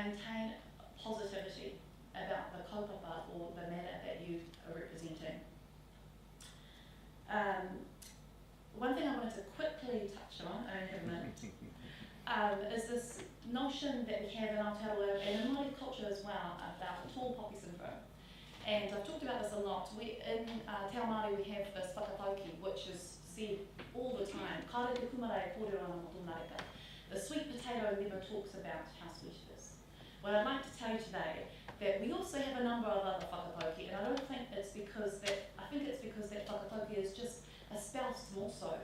maintain positivity about the kaupapa or the matter that you are representing. One thing I wanted to quickly touch on, I only have a minute, is this notion that we have in Aotearoa and in Māori culture as well about tall poppy syndrome. And I've talked about this a lot. In Te Ao Māori we have this whakatauki, which is said all the time. Kāre te kumarai kōrero ana mo tōna reka. The sweet potato never talks about how sweet it is. Well, I'd like to tell you today that we also have a number of other whakatauki, and I don't think it's because that, I think it's because that whakatauki is just espoused more so,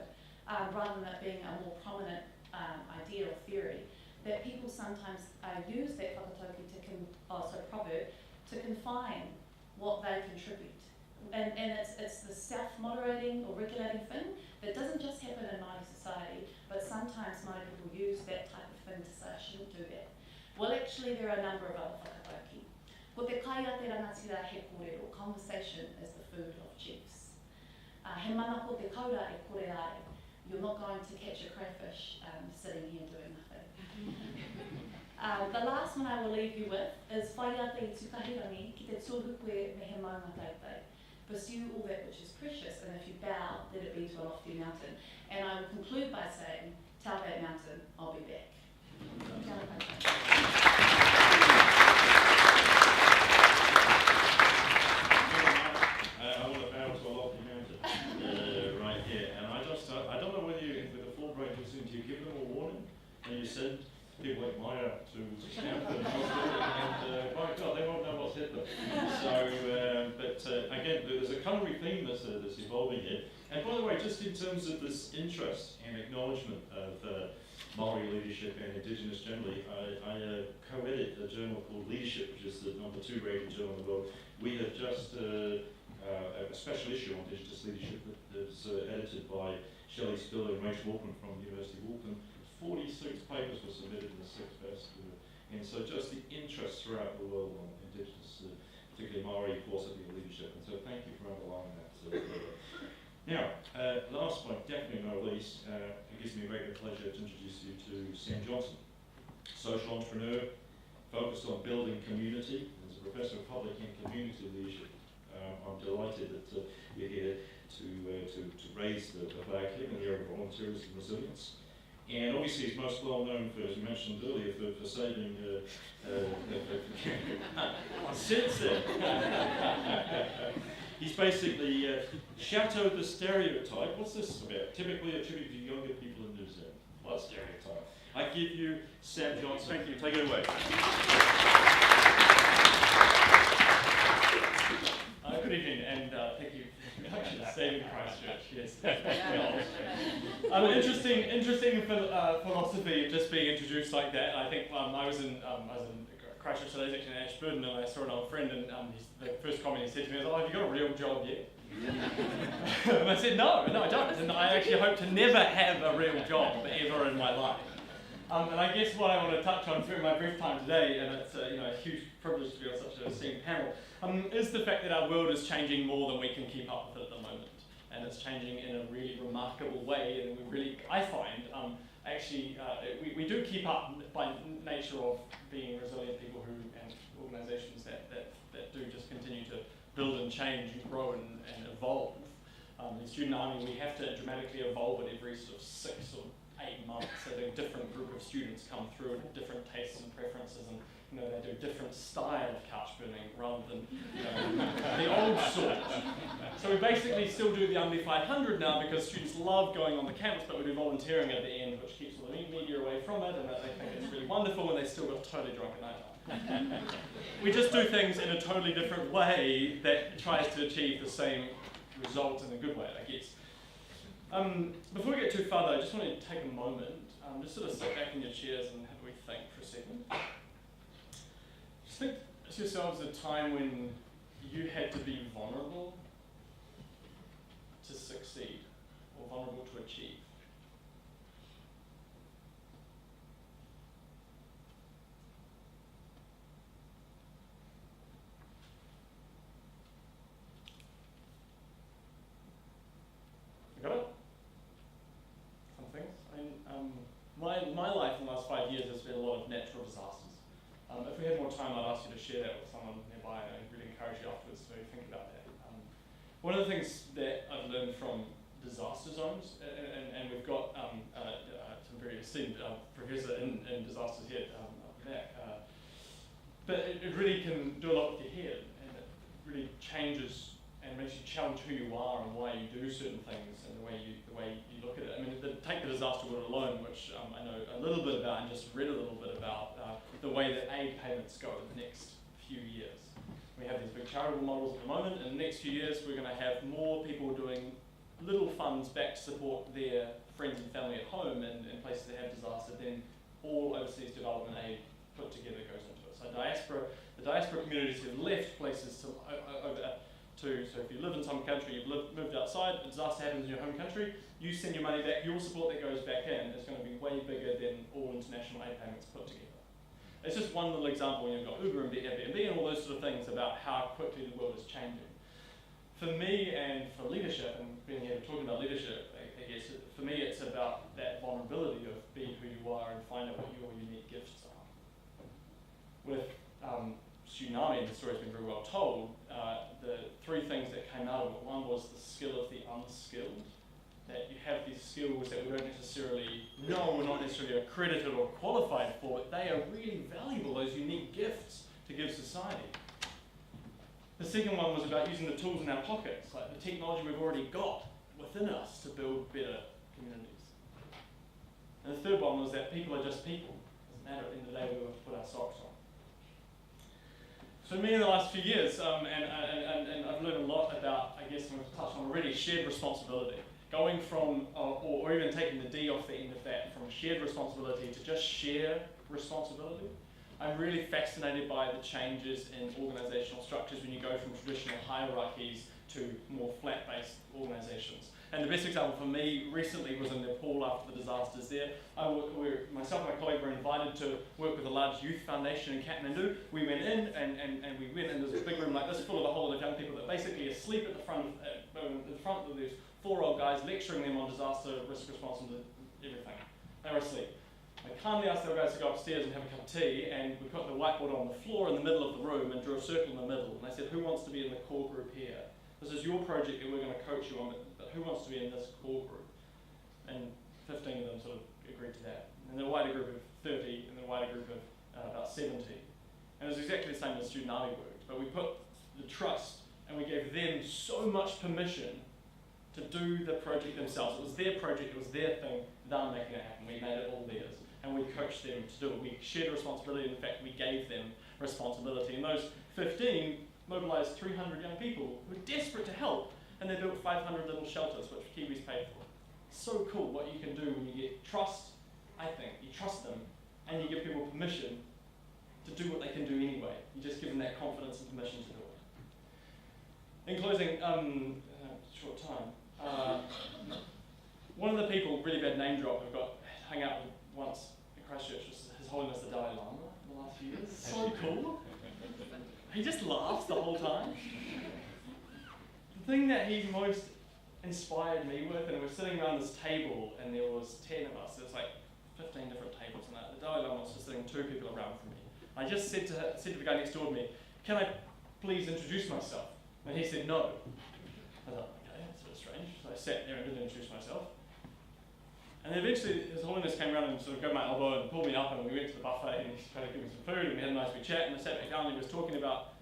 rather than it being a more prominent idea or theory, that people sometimes use that whakatauki proverb to confine what they contribute. And it's the self-moderating or regulating thing that doesn't just happen in Māori society, but sometimes Māori people use that type of thing to say, I shouldn't do that. Well, actually, there are a number of other whakatauki. Ko te kai a te rangatira he kōrero, conversation is the food of chiefs. He mana ko te kaura e kore ai. You're not going to catch a crayfish sitting here doing nothing. The last one I will leave you with is whai a te tukahirangi ki te tūru koe me he maunga teitei. Pursue all that which is precious, and if you bow, let it be to a lofty mountain. And I will conclude by saying, tell that mountain, I'll be back. I want to bow to a lofty mountain right here. And I don't know whether you, with the Fulbright New Zealand, you give them a warning, and you send people like Maya to scout them, and by God, they won't know what's hit them. So, but again, there's a culinary theme that's evolving here. And by the way, just in terms of this interest and acknowledgement of Māori leadership and Indigenous generally, I co-edit a journal called Leadership, which is the #2 rated journal in the world. We have just a special issue on Indigenous leadership that's edited by Shelley Spiller and Rachel Walkman from the University of Auckland. 46 papers were submitted in the 6th best, and so just the interest throughout the world on Indigenous, particularly Māori philosophy and leadership, and so thank you for underlining that. Now, last point, definitely not least, it gives me a great pleasure to introduce you to Sam Johnson, social entrepreneur, focused on building community. As a professor of public and community leadership, I'm delighted that you're here to raise the flag here in the area of volunteerism and resilience. And obviously he's most well known for, as you mentioned earlier, for saving since then. He's basically shattered the stereotype. What's this about? Typically attributed to younger people in New Zealand. What stereotype? I give you Sam Johnson. Thank you. Take it away. Good evening, and thank you for saving Christchurch. Yes. Interesting philosophy just being introduced like that. I think I was in Christchurch today, actually in Ashburton, and I saw an old friend, and the first comment he said to me was, "Oh, have you got a real job yet?" And I said, no, I don't. And I actually hope to never have a real job ever in my life. And I guess what I want to touch on through my brief time today, and it's a huge privilege to be on such an esteemed panel, is the fact that our world is changing more than we can keep up with at the moment. And it's changing in a really remarkable way, and we really, I find, we do keep up by nature of being resilient people who, and organisations that do just continue to build and change and grow and evolve. In Student Army, we have to dramatically evolve at every sort of 6 or 8 months. So a different group of students come through with different tastes and preferences, and they do a different style of couch burning rather than the old sort. So we basically still do the Under 500 now because students love going on the campus, but we do volunteering at the end, which keeps all the media away from it, and they think it's really wonderful, and they still got totally drunk at night. We just do things in a totally different way that tries to achieve the same results in a good way, I guess. Before we get too far though, I just want to take a moment, just sort of sit back in your chairs and have a think for a second. Just think to yourselves a time when you had to be vulnerable to succeed, or vulnerable to achieve. You got it? Some things. My life in the last 5 years has been a lot of natural disasters. If we had more time, I'd ask you to share that with someone nearby, and I'd really encourage you afterwards to think about that. One of the things that I've learned from disaster zones, and we've got some very esteemed professor in disasters here up the back, but it really can do a lot with your head, and it really changes and makes you challenge who you are and why you do certain things and the way you look at it. I mean, take the disaster word alone, which I know a little bit about and just read a little bit about the way that aid payments go in the next few years. We have these big charitable models at the moment. In the next few years, we're going to have more people doing little funds back to support their friends and family at home in places that have disaster than all overseas development aid put together goes into it. So the diaspora communities have left places so if you live in some country, you've moved outside, a disaster happens in your home country, you send your money back, your support that goes back in is going to be way bigger than all international aid payments put together. It's just one little example when you've got Uber and Airbnb and all those sort of things about how quickly the world is changing. For me and for leadership, and being here talking about leadership, I guess, for me it's about that vulnerability of be who you are and find out what your unique gifts are. With tsunami, and the story's been very well told, the three things that came out of it, one was the skill of the unskilled, that you have these skills that we don't necessarily know, we're not necessarily accredited or qualified for, but they are really valuable, those unique gifts to give society. The second one was about using the tools in our pockets, like the technology we've already got within us to build better communities. And the third one was that people are just people. It doesn't matter at the end of the day we put our socks on. So me in the last few years, and I've learned a lot about, I guess I've touched on already, shared responsibility. Going from, or even taking the D off the end of that, from shared responsibility to just share responsibility. I'm really fascinated by the changes in organisational structures when you go from traditional hierarchies to more flat-based organisations. And the best example for me recently was in Nepal after the disasters there. Myself and my colleague were invited to work with a large youth foundation in Kathmandu. We went in and there's a big room like this full of a whole lot of young people that basically asleep at the front of these 4 old guys lecturing them on disaster risk response and everything. They were asleep. I kindly asked the guys to go upstairs and have a cup of tea, and we put the whiteboard on the floor in the middle of the room and drew a circle in the middle. And I said, who wants to be in the core group here? This is your project that we're going to coach you on, but who wants to be in this core group? And 15 of them sort of agreed to that. And then a wider group of 30, and then a wider group of about 70. And it was exactly the same as Student Army worked, but we put the trust, and we gave them so much permission to do the project themselves. It was their project, it was their thing, they're making it happen. We made it all theirs. And we coached them to do it. We shared responsibility. In fact, we gave them responsibility. And those 15 mobilised 300 young people who were desperate to help, and they built 500 little shelters, which Kiwis paid for. So cool what you can do when you get trust, I think. You trust them, and you give people permission to do what they can do anyway. You just give them that confidence and permission to do it. In closing, short time, one of the people, really bad name drop, I've got hung out with once in Christchurch was His Holiness the Dalai Lama in the last few years. So cool. He just laughs the whole time. The thing that he most inspired me with, and we're sitting around this table, and there was 10 of us. There was like 15 different tables, and the Dalai Lama was just sitting 2 people around from me. I just said to the guy next door to me, "Can I please introduce myself?" And he said no. I thought, okay, that's a bit strange. So I sat there and didn't introduce myself. And then eventually His Holiness came around and sort of grabbed my elbow and pulled me up, and we went to the buffet, and he tried to give me some food, and we had a nice wee chat, and I sat back down, and he was talking about,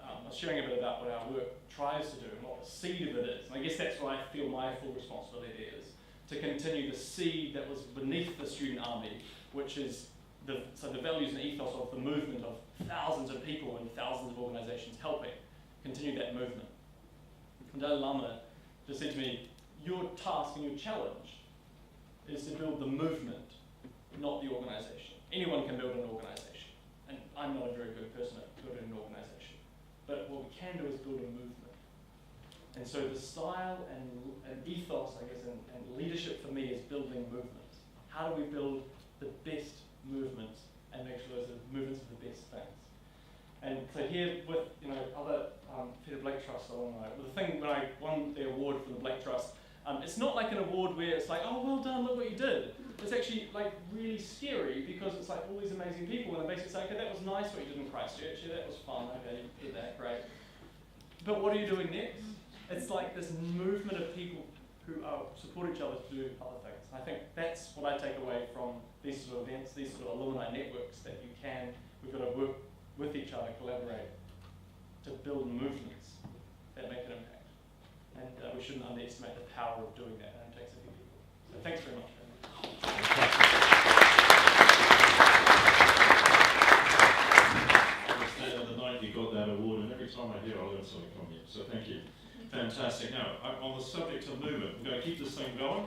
I was sharing a bit about what our work tries to do and what the seed of it is. And I guess that's what I feel my full responsibility is, to continue the seed that was beneath the Student Army, which is the values and ethos of the movement of thousands of people and thousands of organisations helping continue that movement. And Dalai Lama just said to me, your task and your challenge is to build the movement, not the organisation. Anyone can build an organisation, and I'm not a very good person at building an organisation. But what we can do is build a movement. And so the style and ethos, I guess, and leadership for me is building movements. How do we build the best movements and make sure those are movements of the best things? And so here with other Peter Blake Trust along the way, the thing when I won the award for the Blake Trust, it's not like an award where it's like, oh, well done, look what you did. it's actually like really scary because it's like all these amazing people and they basically say, okay, that was nice what you did in Christchurch, yeah, that was fun, okay, you did that, great. But what are you doing next? It's like this movement of people who support each other to do other things. I think that's what I take away from these sort of events, these sort of alumni networks, that we've got to work with each other, collaborate, to build movements that make an impact. And we shouldn't underestimate the power of doing that, and it takes a few people. So thanks very much. The night you got that award, and every time I hear, I learn something from you. So thank you. Fantastic. Now, on the subject of movement, we're going to keep this thing going.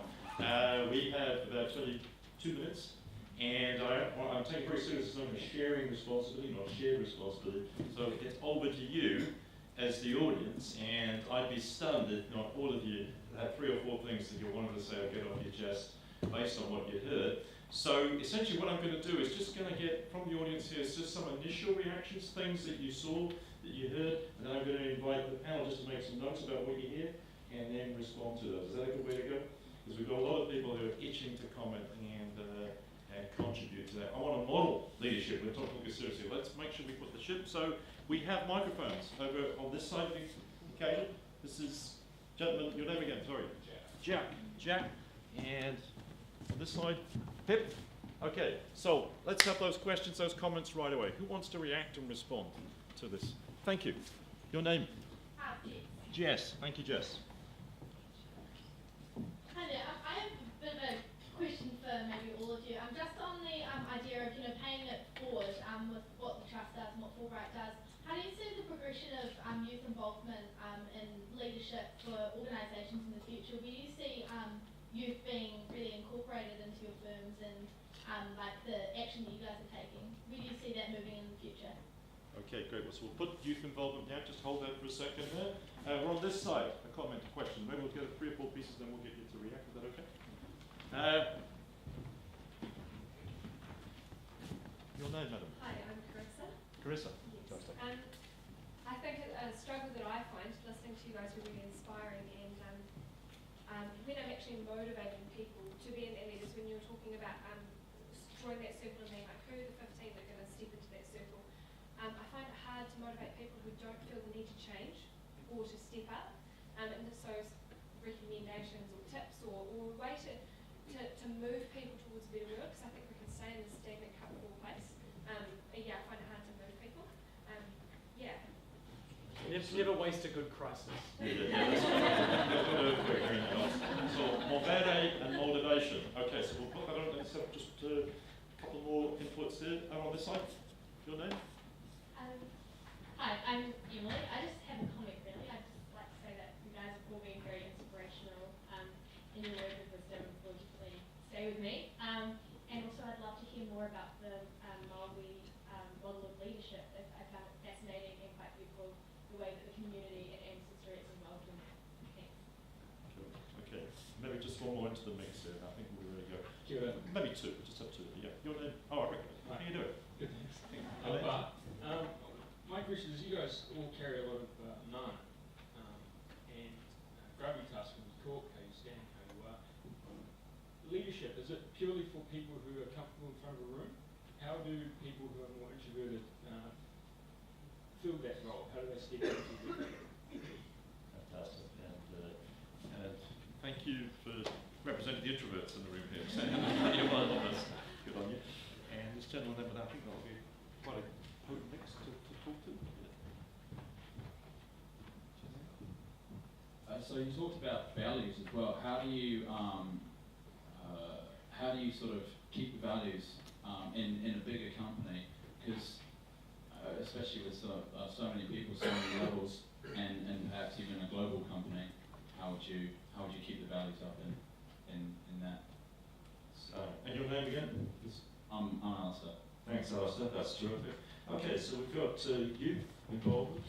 We have about 22 minutes, and I'm taking very seriously something sharing responsibility, not shared responsibility. So it's over to you as the audience, and I'd be stunned if not all of you had 3 or 4 things that you wanted to say or get off your chest based on what you heard. So essentially what I'm going to do is just going to get from the audience here is just some initial reactions, things that you saw, that you heard, and then I'm going to invite the panel just to make some notes about what you hear and then respond to those. Is that a good way to go? Because we've got a lot of people who are itching to comment and contribute to that. I want to model leadership. We're talking seriously. Let's make sure we put the ship. So we have microphones over on this side of the occasion. This is, gentlemen, your name again, sorry. Jack. Jack. And on this side, Pip. Okay, so let's have those questions, those comments right away. Who wants to react and respond to this? Thank you. Your name? Jess. Thank you, Jess. Hi there. I have a bit of a question for maybe all of you. Just on the idea of paying it forward with what the trust does and what Fulbright does. How do you see the progression of youth involvement in leadership for organisations in the future? Where do you see youth being really incorporated into your firms and like the action that you guys are taking? Where do you see that moving in the future? Okay, great. Well, so we'll put youth involvement down. Just hold that for a second there. We're on this side. A comment, a question. Maybe we'll get 3 or 4 pieces, then we'll get you to react. Is that okay? Your name, madam? Hi, I'm Carissa. Carissa. Yes. Fantastic. I think a struggle that I find listening to you guys is really inspiring, and when I'm actually motivating people to be in their leaders, when you're talking about drawing that circle and being like, who are the 15 that are going to step into that circle, I find it hard to motivate people who don't feel the need to change or to step up, and so recommendations or tips or a way to move people towards better work, because I think we can stay in this stagnant comfortable place. Yeah, I find it hard to move people. Yeah. Never waste a good crisis. So, movere and motivation. Okay, so we'll put that on. Let's have just a couple more inputs here. On this side, your name? Hi, I'm Emily. I just have a comment really. I'd just like to say that you guys have all been very inspirational in your words of wisdom will definitely stay with me. And also I'd love to hear more about the Māori model of leadership. I found it fascinating and quite beautiful, the way that the community and ancestry is involved in that. Thanks. Okay, maybe just one more into the mix here. I think we're ready to go. Maybe 2, just have 2. Yeah, your name? Oh, I reckon. How do you do it? Good, thanks. My question is, you guys all carry a lot of nana and gravitas when you talk, how you stand, how you are. Leadership, is it purely for people who are comfortable in front of a room? How do people who are more introverted fill that role? How do they step into it? Fantastic. And thank you for representing the introverts in the room here. You're one of us. Good on you. And this gentleman, I think that'll be quite a potent mix to talk to. So you talked about values as well. How do you sort of keep the values in a bigger company? Because especially with so many people, so many levels, and perhaps even a global company, how would you keep the values up in that? And your name again? I'm Alistair. Thanks, Alistair. That's terrific. Okay, so we've got youth involvement,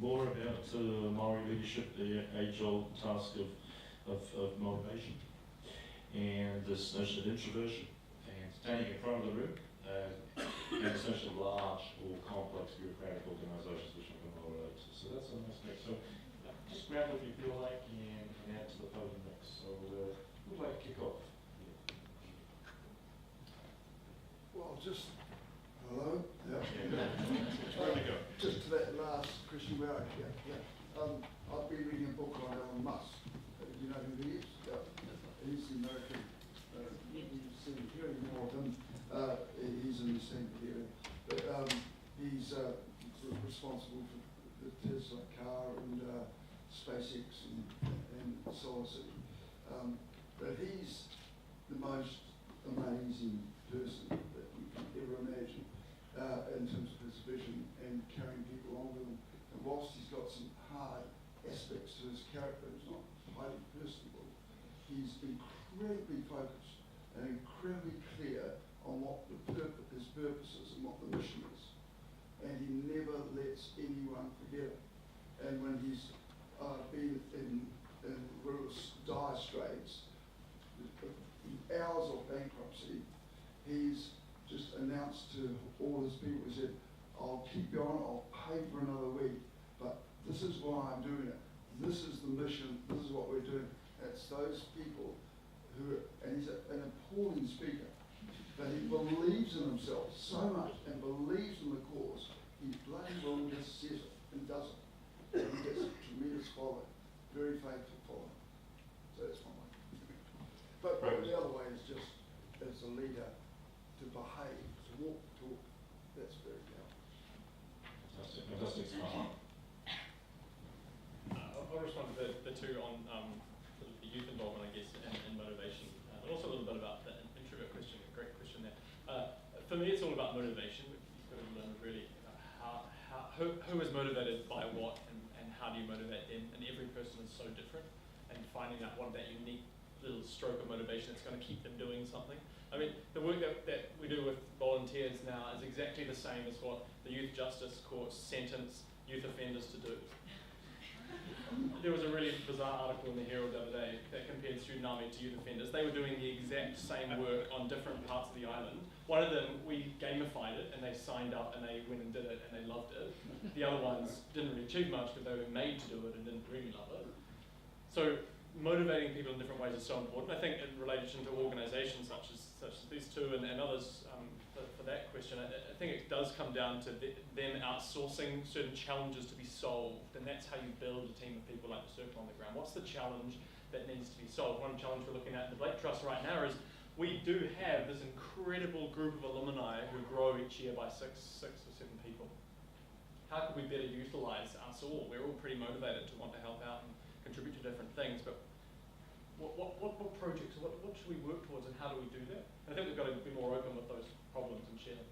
more about Māori leadership, the age-old task of motivation, and this notion of introversion, and standing in front of the room, and this notion of large or complex bureaucratic organisations, which I'm going to relate to. So that's a nice mix. So just grab what you feel like and add to the podium mix. So who'd like to kick off? just hello. Yeah. Where we go? Just to that last question, where I've been reading a book on Elon Musk. Do you know who he is? Yeah. He's the American. You've seen hearing more of him. He's in the same area, but he's sort of responsible for the Tesla car and SpaceX and Solar City. But he's the most amazing person that you can ever imagine in terms of his vision and carrying people on with him. And whilst he's got some hard aspects to his character, he's not highly personable, he's incredibly focused and incredibly clear on what his purpose is and what the mission is. And he never lets anyone forget it. And when he's been in real dire straits, hours of bankruptcy, he's just announced to all his people, he said, I'll keep you on, I'll pay for another week, but this is why I'm doing it. This is the mission, this is what we're doing. It's those people who, and he's an appalling speaker, but he believes in himself so much and believes in the cause, he bloody well just says it and does it. And he gets a tremendous following, very faithful following. So that's one way. But the other way is just, as a leader, to behave, to walk, talk. That's very powerful. Fantastic. I'll respond to the two on sort of the youth involvement, I guess, and motivation. And also a little bit about the introvert question, a great question there. For me, it's all about motivation. You've got to learn really who is motivated by what and how do you motivate them. And every person is so different. And finding out what that unique little stroke of motivation that's going to keep them doing something. I mean, the work that we do with volunteers now is exactly the same as what the Youth Justice Court sentence youth offenders to do. There was a really bizarre article in the Herald the other day that compared student army to youth offenders. They were doing the exact same work on different parts of the island. One of them, we gamified it and they signed up and they went and did it and they loved it. The other ones didn't really achieve much because they were made to do it and didn't really love it. So motivating people in different ways is so important. I think in relation to organisations such as these two and others for that question, I think it does come down to them outsourcing certain challenges to be solved, and that's how you build a team of people like the Circle on the ground. What's the challenge that needs to be solved? One challenge we're looking at in the Blake Trust right now is we do have this incredible group of alumni who grow each year by six or seven people. How could we better utilise us all? We're all pretty motivated to want to help out and contribute to different things, but what projects, what should we work towards and how do we do that? And I think we've got to be more open with those problems and share them.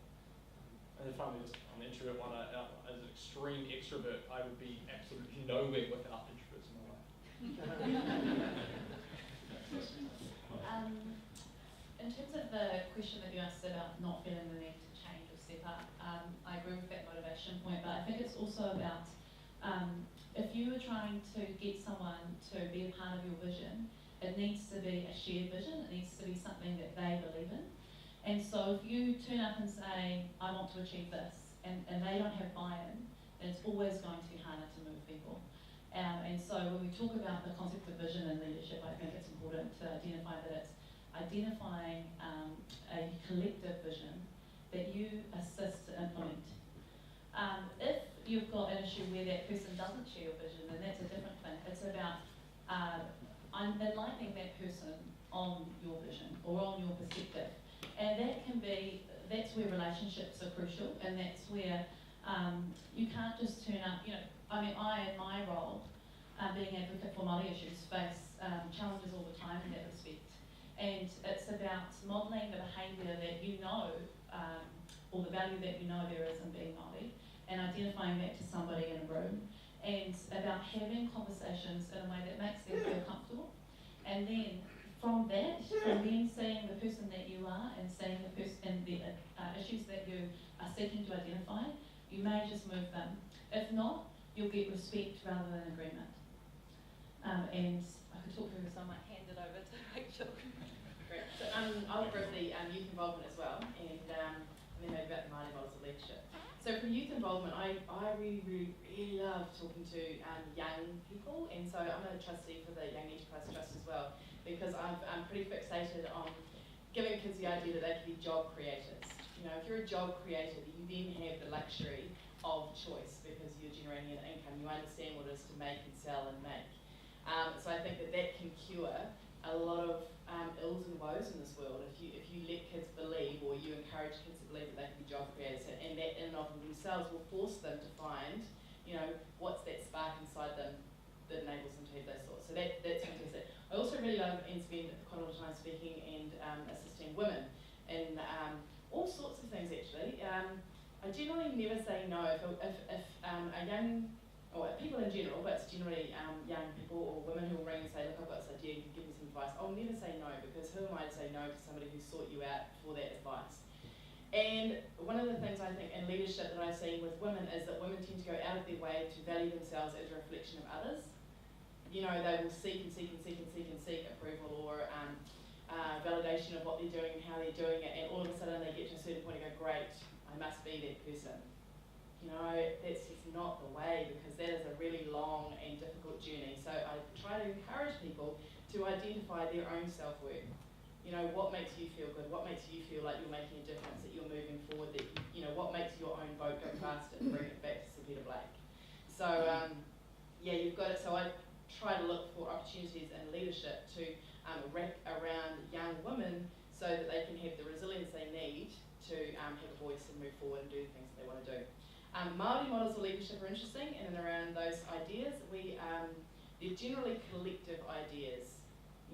And then finally, just on the introvert one, as an extreme extrovert, I would be absolutely nowhere without introverts in my life. In terms of the question that you asked about not feeling the need to change or step up, I agree with that motivation point, but I think it's also about if you are trying to get someone to be a part of your vision, it needs to be a shared vision, it needs to be something that they believe in. And so if you turn up and say, I want to achieve this, and they don't have buy-in, then it's always going to be harder to move people. And so when we talk about the concept of vision and leadership, I think it's important to identify that it's identifying a collective vision that you assist to implement. If you've got an issue where that person doesn't share your vision, then that's a different thing. It's about enlightening that person on your vision or on your perspective. And that can be, that's where relationships are crucial, and that's where you can't just turn up, I mean, I in my role, being advocate for Māori issues, face challenges all the time in that respect. And it's about modelling the behaviour that you know, or the value that you know there is in being Māori, and identifying that to somebody in a room, and about having conversations in a way that makes them feel comfortable. And then from them seeing the person that you are and seeing the person and the issues that you are seeking to identify, you may just move them. If not, you'll get respect rather than agreement. And I could talk through this, I might hand it over to Rachel. Great. So I'll go for the youth involvement as well, and then maybe about the Māori models of leadership. So for youth involvement, I really love talking to young people, and so I'm a trustee for the Young Enterprise Trust as well, because I'm pretty fixated on giving kids the idea that they can be job creators. You know, if you're a job creator, you then have the luxury of choice because you're generating an income. You understand what it is to make and sell and make. So I think that can cure a lot of ills and woes in this world. If you let kids believe, or you encourage kids to believe that they can be job creators, and that in and of themselves will force them to find, you know, what's that spark inside them that enables them to have those thoughts. So that's fantastic. I also really love and spend quite a lot of time speaking and assisting women in all sorts of things actually. I generally never say no if a young, or people in general, but it's generally young people or women who will ring and say, look, I've got this idea, you can give me some advice. I'll never say no, because who am I to say no to somebody who sought you out for that advice? And one of the things I think in leadership that I've seen with women is that women tend to go out of their way to value themselves as a reflection of others. You know, they will seek approval or validation of what they're doing and how they're doing it, and all of a sudden they get to a certain point and go, great, I must be that person. You know, that's just not the way, because that is a really long and difficult journey. So I try to encourage people to identify their own self-worth. You know, what makes you feel good? What makes you feel like you're making a difference, that you're moving forward, that, you know, what makes your own boat go faster, and bring it back to Sir Peter Blake. So, yeah, you've got it. So I try to look for opportunities in leadership to wrap around young women so that they can have the resilience they need to have a voice and move forward and do the things that they want to do. Māori models of leadership are interesting, and around those ideas, they're generally collective ideas.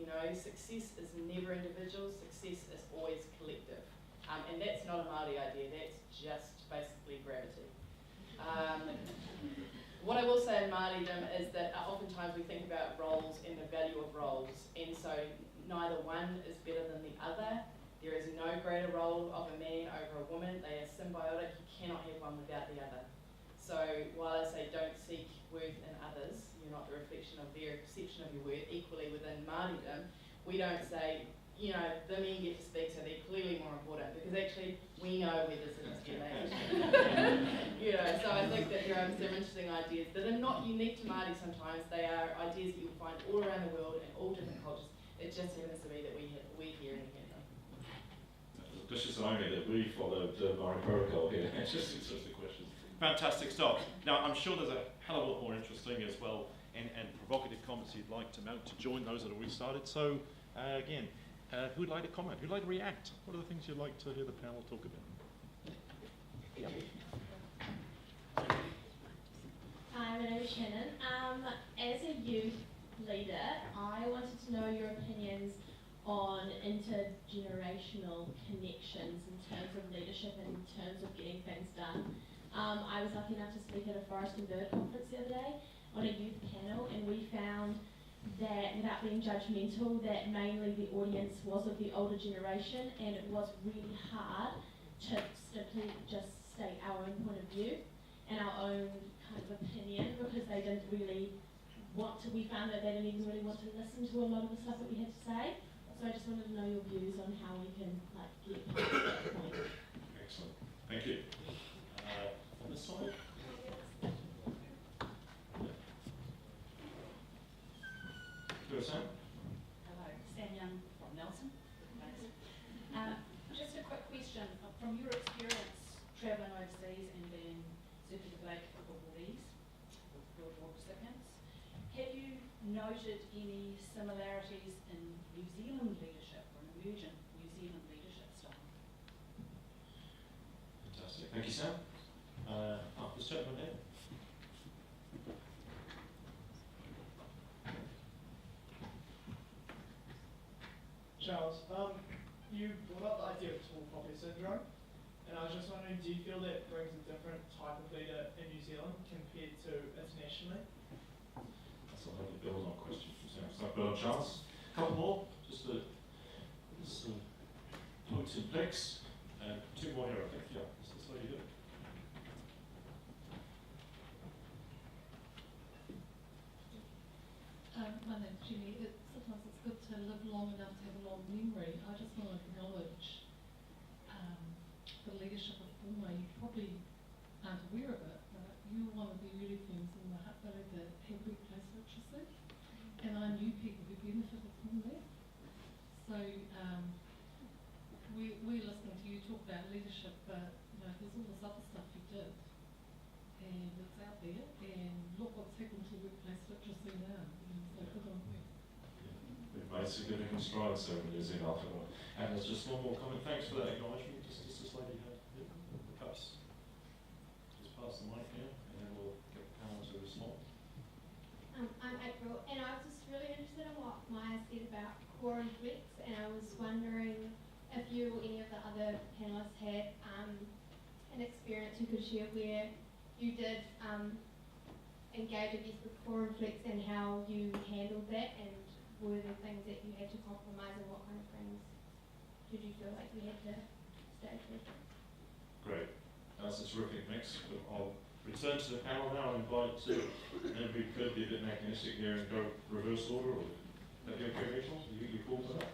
You know, success is never individual, success is always collective. And that's not a Māori idea, that's just basically gravity. What I will say in Māoridom is that oftentimes we think about roles and the value of roles, and so neither one is better than the other. There is no greater role of a man over a woman. They are symbiotic. You cannot have one without the other. So while I say don't seek worth in others, you're not the reflection of their perception of your worth. Equally within Māoridom, we don't say, you know, the men get to speak, so they're clearly more important, because actually we know where this is get made. You know, so I think that there are some interesting ideas that are not unique to Māori sometimes. They are ideas that you'll find all around the world in all different cultures. It just happens to be that we're here in Canada. This is irony that we followed Māori protocol here. It's just the questions. Fantastic stuff. Now, I'm sure there's a hell of a lot more interesting as well and provocative comments you'd like to mount to join those that have already started. So, again, who'd like to comment? Who'd like to react? What are the things you'd like to hear the panel talk about? Yeah. Hi, my name is Shannon. As a youth leader, I wanted to know your opinions on intergenerational connections in terms of leadership and in terms of getting things done. I was lucky enough to speak at a Forest and Bird conference the other day on a youth panel, and we found that, without being judgmental, that mainly the audience was of the older generation, and it was really hard to simply just state our own point of view and our own kind of opinion, because they didn't really want to, we found that they didn't even really want to listen to a lot of the stuff that we had to say. So I just wanted to know your views on how we can get past that point. Excellent. Thank you. On this side? Go, Sam. Hello, Sam Young from Nelson. Just a quick question. From your experience travelling overseas and being Sir Peter Blake awardees, World Award recipients, have you noted any similarities in New Zealand leadership or an emergent New Zealand leadership style? Fantastic. Thank you, Sam. This gentleman here. Charles, you brought up the idea of tall poppy syndrome, and I was just wondering, do you feel that brings a different type of leader in New Zealand compared to internationally? That's a lovely build on question from Sam. So I've got Charles. A couple more, just to put in place. And two more here, I think. Yeah, is this how you do it? My name's Julie. Sometimes it's good to live long enough to have a long memory. I just want to acknowledge the leadership of Formway. You probably aren't aware of it, but you were one of the early things in the Hutt Valley that had workplace literacy, and I knew people who benefited from that. So we're listening to you talk about leadership, but you know, there's all this other stuff you did, and it's out there, and look what's happened to the workplace literacy now. So good on you. We've made significant strides over New Zealand. And there's just one more comment. Thanks for that acknowledgement. Just this lady had the cups. Just pass the mic now, and then we'll get the panel to respond. I'm April, and I was just really interested in what Maya said about core and flex, and I was wondering if you or any of the other panellists had an experience you could share where you did engage, I guess, with core and flex and how you handled that, and were there things that you had to compromise, and what kind of things did you feel like you had to stay with? Great. That's a terrific mix. I'll return to the panel now and invite and we could be a bit mechanistic here and go reverse order, or that be okay, Rachel? You cool with that?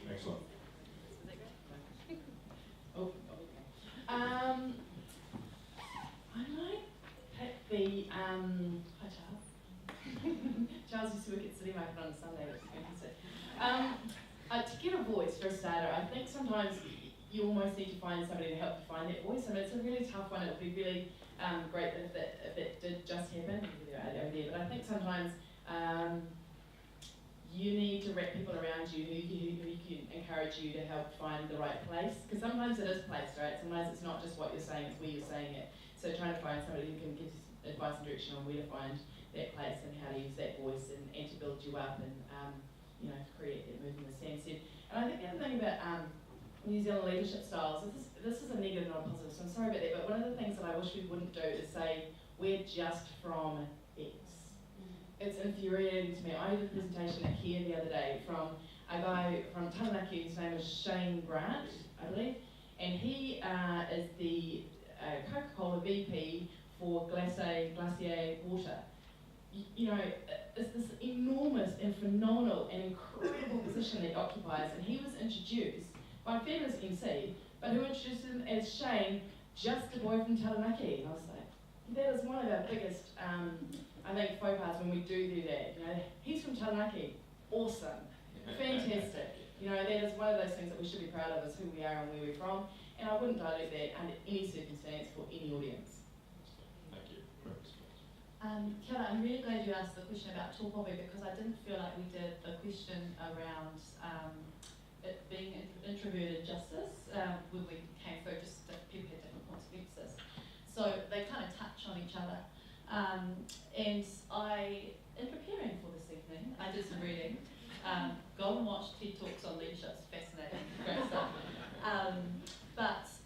Excellent. Oh, I might pick the, hi Charles. Charles used to work at City Market on a Sunday, which is fantastic. To get a voice for a starter, I think sometimes you almost need to find somebody to help you find that voice. I mean, it's a really tough one. It would be really great if it did just happen, over there. But I think sometimes you need to wrap people around you who can encourage you to help find the right place. Because sometimes it is placed, right? Sometimes it's not just what you're saying, it's where you're saying it. So trying to find somebody who can give advice and direction on where to find that place and how to use that voice and to build you up and you know, to create that movement, as Sam said. And I think the other thing about New Zealand leadership styles, this is a negative, not a positive, so I'm sorry about that, but one of the things that I wish we wouldn't do is say, we're just from X. It's infuriating to me. I did a presentation at Kia the other day from a guy from Taranaki, his name is Shane Grant, I believe, and he is the Coca-Cola VP for Glacier Water. You know, it's this enormous and phenomenal and incredible position that he occupies, and he was introduced by a fabulous MC, but who introduced him as Shane, just a boy from Taranaki. And I was like, that is one of our biggest, I think, faux pas when we do that. You know, he's from Taranaki, awesome, fantastic. You know, that is one of those things that we should be proud of, is who we are and where we're from. And I wouldn't dilute that under any circumstance for any audience. Thank you. Kia ora, I'm really glad you asked the question about tōpōpi, because I didn't feel like we did the question around it being introverted justice when we came through, just that people had different points of emphasis. So they kind of touch on each other. And I, in preparing for this evening, I did some reading. Go and watch TED Talks on leadership, it's fascinating, great stuff.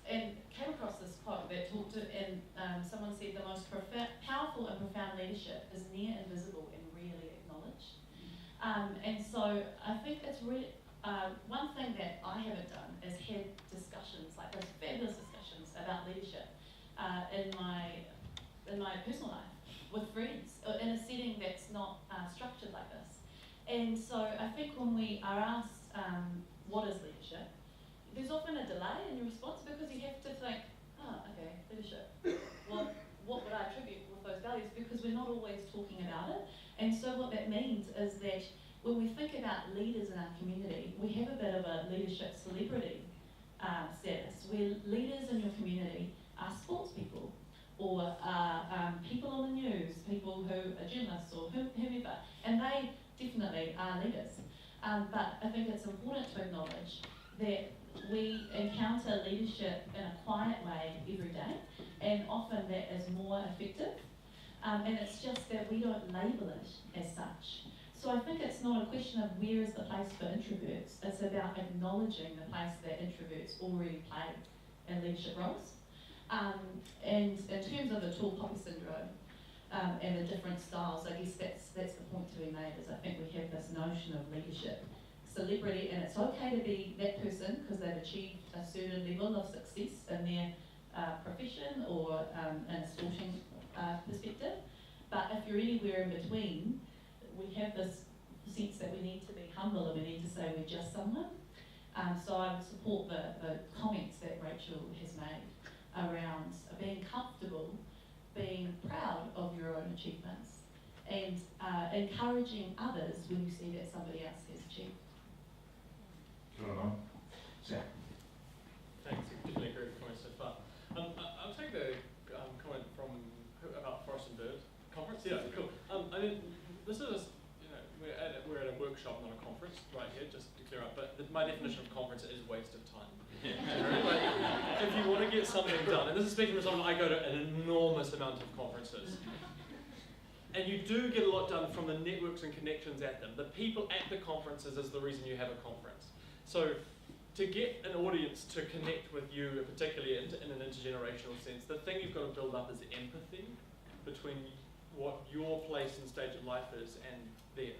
And came across this quote that talked to, and someone said the most powerful and profound leadership is near invisible and rarely acknowledged. And so I think it's really, one thing that I haven't done is had discussions, like those fabulous discussions about leadership in my personal life with friends in a setting that's not structured like this. And so I think when we are asked what is leadership, there's often a delay in your response, because you have to think, oh, okay, leadership. Well, what would I attribute with those values? Because we're not always talking about it. And so what that means is that when we think about leaders in our community, we have a bit of a leadership celebrity status, where leaders in your community are sports people, or people on the news, people who are journalists, or whomever, and they definitely are leaders. But I think it's important to acknowledge that we encounter leadership in a quiet way every day, and often that is more effective. And it's just that we don't label it as such. So I think it's not a question of where is the place for introverts, it's about acknowledging the place that introverts already play in leadership roles. And in terms of the tall poppy syndrome and the different styles, I guess that's the point to be made, is I think we have this notion of leadership celebrity, and it's okay to be that person because they've achieved a certain level of success in their profession or in a sporting perspective. But if you're anywhere in between, we have this sense that we need to be humble and we need to say we're just someone. So I would support the comments that Rachel has made around being comfortable, being proud of your own achievements, and encouraging others when you see that somebody else has achieved. Good on. Sam. Thanks, particularly agree with the comments so far. I'll take the comment from about Forest and Bird conference. Yeah, cool. I mean, this is, you know, we're at a workshop, not a conference, right here, just to clear up. But my definition of conference is waste of time. Like, if you want to get something done, and this is speaking from someone, I go to an enormous amount of conferences. And you do get a lot done from the networks and connections at them. The people at the conferences is the reason you have a conference. So to get an audience to connect with you, particularly in an intergenerational sense, the thing you've got to build up is empathy between what your place and stage of life is and theirs,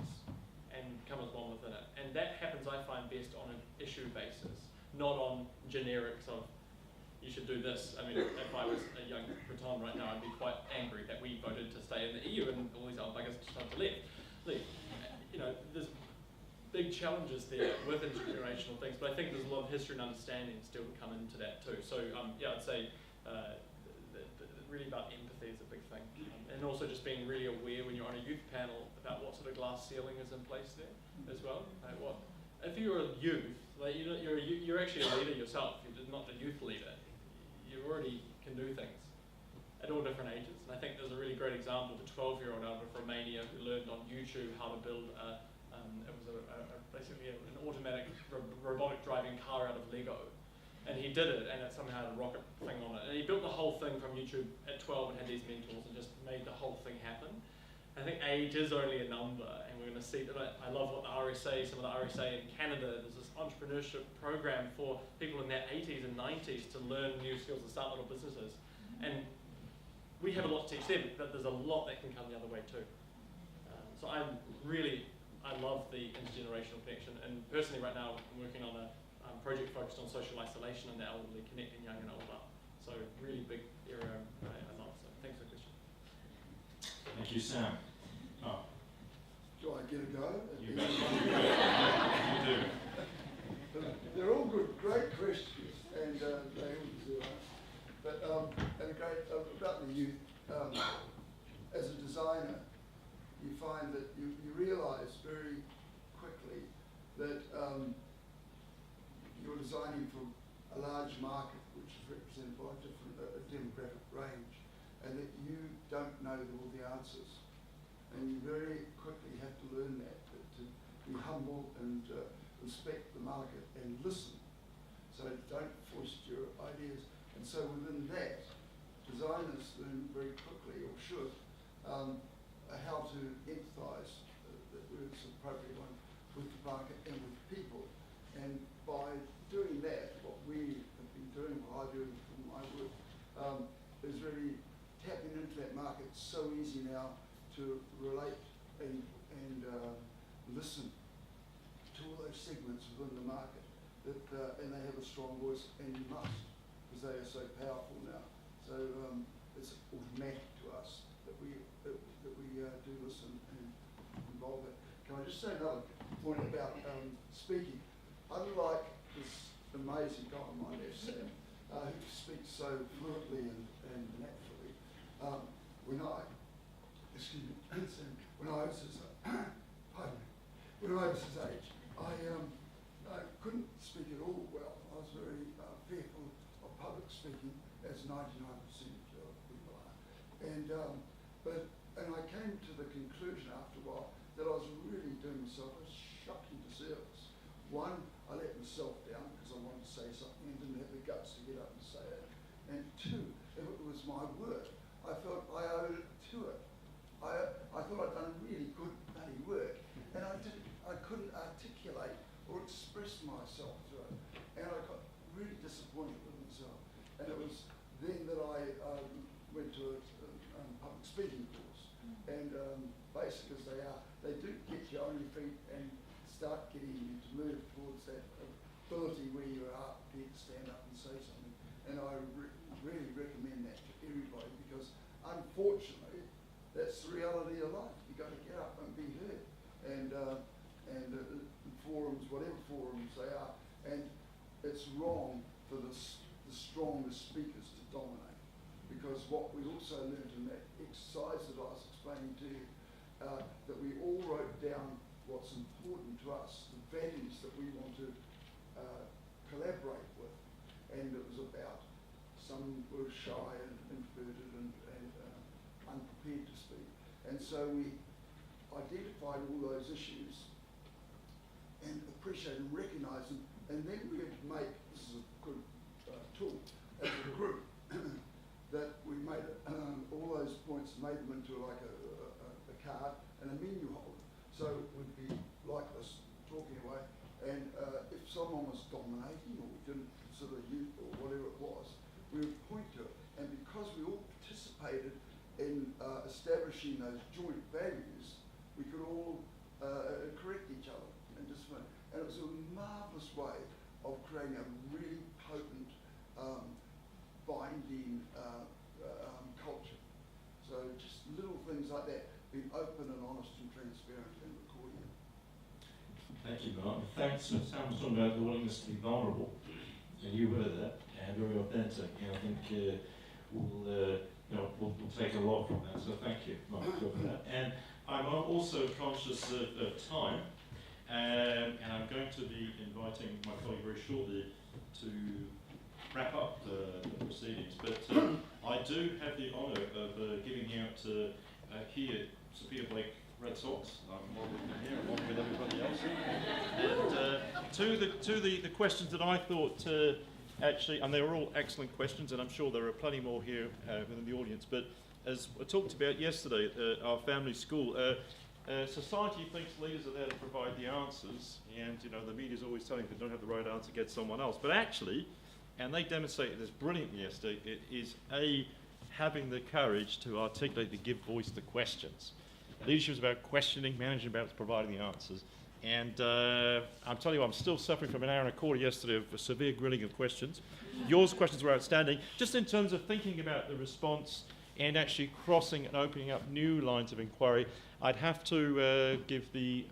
and come as one within it. And that happens, I find, best on an issue basis, not on generics of, you should do this. I mean, if I was a young Breton right now, I'd be quite angry that we voted to stay in the EU and all these other buggers decided to leave. You know, there's big challenges there with intergenerational things, but I think there's a lot of history and understanding still to come into that too. So yeah, I'd say really about empathy is a big thing, and also just being really aware when you're on a youth panel about what sort of glass ceiling is in place there as well. Like what if you're a youth, like you're actually a leader yourself. You're not a youth leader. You already can do things at all different ages, and I think there's a really great example of a 12-year-old out of Romania who learned on YouTube how to build basically an automatic robotic driving car out of Lego. And he did it, and it somehow had a rocket thing on it. And he built the whole thing from YouTube at 12 and had these mentors and just made the whole thing happen. I think age is only a number, and we're going to see that. I love what the RSA, some of the RSA in Canada, there's this entrepreneurship program for people in their 80s and 90s to learn new skills and start little businesses. And we have a lot to teach them, but there's a lot that can come the other way too. So I love the intergenerational connection, and personally right now I'm working on a project focused on social isolation and the elderly, connecting young and old up. So really big area I love, so thanks for the question. Thank you, Sam. Oh. Do I get a go? You bet. You do. They're all good, great questions, and they all do. But and great about the youth. As a designer, you find that you realise very quickly that you're designing for a large market, which is represented by a different demographic range, and that you don't know all the answers. And you very quickly have to learn that to be humble and respect the market and listen. So don't foist your ideas. And so within that, designers learn very quickly, or should, how to empathise, the word's appropriate one, with the market and with people. And by doing that, what we have been doing, what I do in my work, is really tapping into that market. It's so easy now to relate and listen to all those segments within the market, that and they have a strong voice, and you must, because they are so powerful now. So it's automatic to us that we do listen and involve it. Can I just say another point about speaking? Unlike this amazing guy on my left, Sam, who speaks so fluently and naturally, when I was his when I was his age, I couldn't speak at all well. I was very fearful of public speaking, as 99% of people are. And I came to the conclusion after a while that I was really doing myself a shocking disservice. One, I let myself down because I wanted to say something and didn't have the guts to get up and say it. And two, if it was my work, I felt I owed it to it. I thought I'd done really good bloody work, and I couldn't articulate or express myself through it. And I got really disappointed with myself. And it was then that I went to a public speaking course. And basic as they are, they do get you on your feet and start getting you to move towards that ability where you are prepared to stand up and say something. And I really recommend that to everybody, because unfortunately, that's the reality of life. You've got to get up and be heard. And forums, whatever forums they are, and it's wrong for the strongest speakers to dominate. Because what we also learned in that exercise that I was explaining to you, that we all wrote down what's important to us, the values that we want to collaborate with. And it was about some were shy and introverted and unprepared to speak. And so we identified all those issues and appreciate and recognise them, and then we had to make, this is a good tool, as a group, that we made all those points, made them into like a card and a menu holder. So it would be like this, talking away, and if someone was dominating or didn't consider youth or whatever it was, we would point to it. And because we all participated in establishing those joint values, we could all correct each other and discipline. And it was a marvellous way of creating a really potent, binding culture. So just little things like that, being open and honest and transparent and recording it. Thank you, Mark. Thanks, Sam was talking about the willingness to be vulnerable, and you were that, and very authentic. And I think we'll take a lot from that. So thank you, Mark, for that. And I'm also conscious of time, and I'm going to be inviting my colleague very shortly to wrap up the proceedings. But I do have the honour of giving out here Sir Peter Blake Red Sox. I'm along with here, along with everybody else. And to the questions that I thought actually, and they were all excellent questions, and I'm sure there are plenty more here within the audience. But as I talked about yesterday at our family school, society thinks leaders are there to provide the answers, and the media's always telling them if they don't have the right answer, get someone else. But actually, and they demonstrated this brilliantly yesterday, it is having the courage to articulate, to give voice to questions. Leadership is about questioning, management about providing the answers. And I'm telling you, I'm still suffering from an hour and a quarter yesterday of a severe grilling of questions. Yours questions were outstanding, just in terms of thinking about the response and actually crossing and opening up new lines of inquiry. I'd have to give the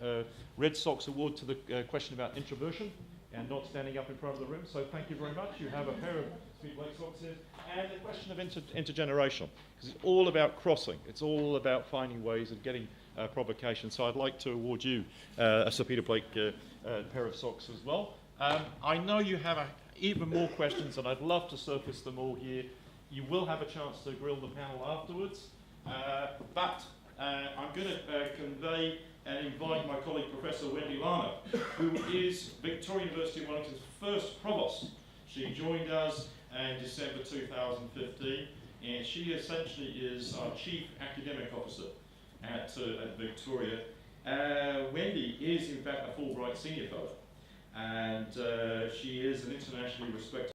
Red Sox award to the question about introversion and not standing up in front of the room. So thank you very much. You have a pair of sweet Red Soxes. And the question of intergenerational, because it's all about crossing. It's all about finding ways of getting provocation. So I'd like to award you a Sir Peter Blake pair of socks as well. I know you have even more questions, and I'd love to surface them all here. You will have a chance to grill the panel afterwards. But I'm going to convey and invite my colleague Professor Wendy Lana, who is Victoria University of Wellington's first provost. She joined us in December 2015, and she essentially is our Chief Academic Officer at Victoria. Wendy is in fact a Fulbright Senior Fellow, and she is an internationally respected